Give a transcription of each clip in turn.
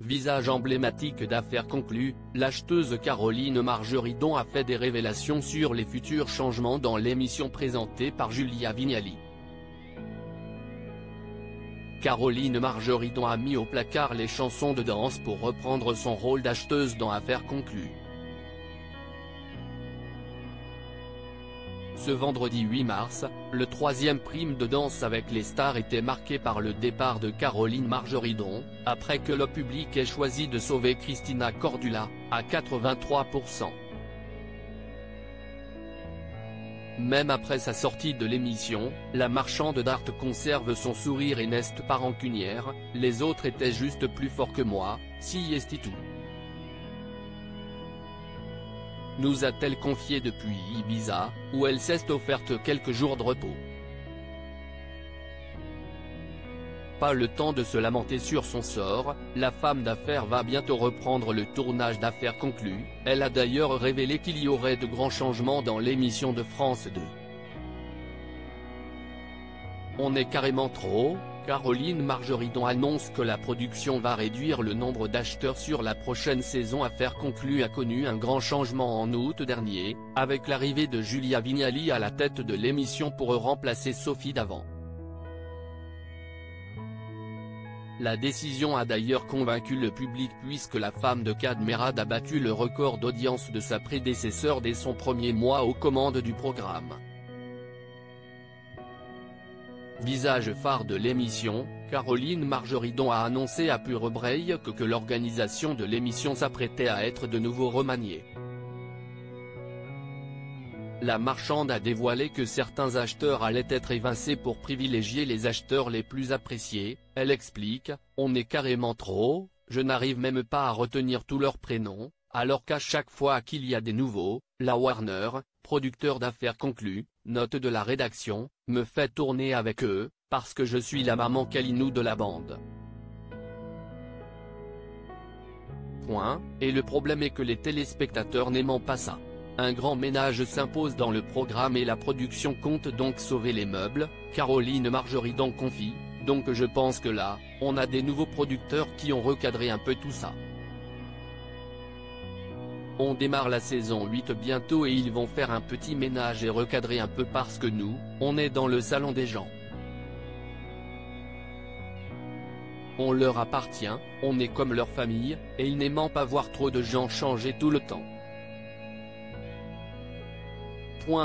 Visage emblématique d'affaires conclues, l'acheteuse Caroline Margeridon a fait des révélations sur les futurs changements dans l'émission présentée par Julia Vignali. Caroline Margeridon a mis au placard les chansons de danse pour reprendre son rôle d'acheteuse dans Affaires conclues. Ce vendredi 8 mars, le troisième prime de danse avec les stars était marqué par le départ de Caroline Margeridon, après que le public ait choisi de sauver Christina Cordula, à 83%. Même après sa sortie de l'émission, la marchande d'art conserve son sourire et n'est pas rancunière, les autres étaient juste plus forts que moi, si est tout. Nous a-t-elle confié depuis Ibiza, où elle s'est offerte quelques jours de repos. Pas le temps de se lamenter sur son sort, la femme d'affaires va bientôt reprendre le tournage d'Affaires conclues, elle a d'ailleurs révélé qu'il y aurait de grands changements dans l'émission de France 2. On est carrément trop. Caroline Margeridon annonce que la production va réduire le nombre d'acheteurs sur la prochaine saison. Affaires conclues a connu un grand changement en août dernier, avec l'arrivée de Julia Vignali à la tête de l'émission pour remplacer Sophie Davant. La décision a d'ailleurs convaincu le public puisque la femme de Kad Merad a battu le record d'audience de sa prédécesseur dès son premier mois aux commandes du programme. Visage phare de l'émission, Caroline Margeridon a annoncé à Pure Oreille que l'organisation de l'émission s'apprêtait à être de nouveau remaniée. La marchande a dévoilé que certains acheteurs allaient être évincés pour privilégier les acheteurs les plus appréciés. Elle explique « On est carrément trop, je n'arrive même pas à retenir tous leurs prénoms, alors qu'à chaque fois qu'il y a des nouveaux, la Warner, producteur d'Affaires conclues, note de la rédaction, me fait tourner avec eux, parce que je suis la maman Kalinou de la bande. » Et le problème est que les téléspectateurs n'aiment pas ça. Un grand ménage s'impose dans le programme et la production compte donc sauver les meubles, Caroline Margeridon confie, donc je pense que là, on a des nouveaux producteurs qui ont recadré un peu tout ça. On démarre la saison 8 bientôt et ils vont faire un petit ménage et recadrer un peu parce que nous, on est dans le salon des gens. On leur appartient, on est comme leur famille, et ils n'aiment pas voir trop de gens changer tout le temps.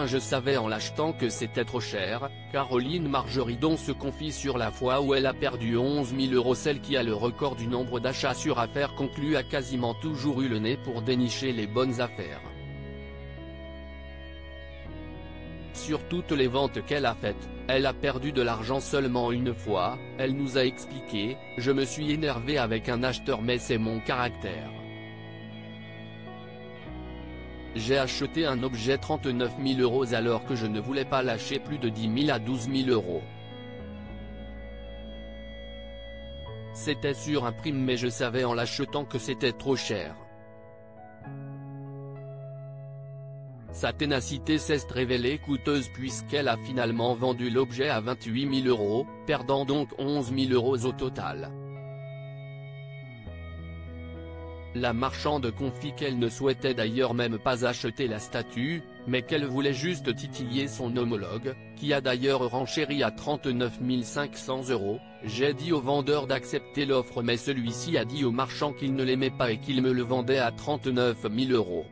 Je savais en l'achetant que c'était trop cher. Caroline Margeridon se confie sur la fois où elle a perdu 11 000 €. Celle qui a le record du nombre d'achats sur Affaires conclues a quasiment toujours eu le nez pour dénicher les bonnes affaires. Sur toutes les ventes qu'elle a faites, elle a perdu de l'argent seulement une fois. Elle nous a expliqué « Je me suis énervé avec un acheteur mais c'est mon caractère. J'ai acheté un objet 39 000 € alors que je ne voulais pas lâcher plus de 10 000 à 12 000 €. C'était sur un prime mais je savais en l'achetant que c'était trop cher. » Sa ténacité s'est révélée coûteuse puisqu'elle a finalement vendu l'objet à 28 000 €, perdant donc 11 000 € au total. La marchande confie qu'elle ne souhaitait d'ailleurs même pas acheter la statue, mais qu'elle voulait juste titiller son homologue, qui a d'ailleurs renchéri à 39 500 €. J'ai dit au vendeur d'accepter l'offre mais celui-ci a dit au marchand qu'il ne l'aimait pas et qu'il me le vendait à 39 000 €.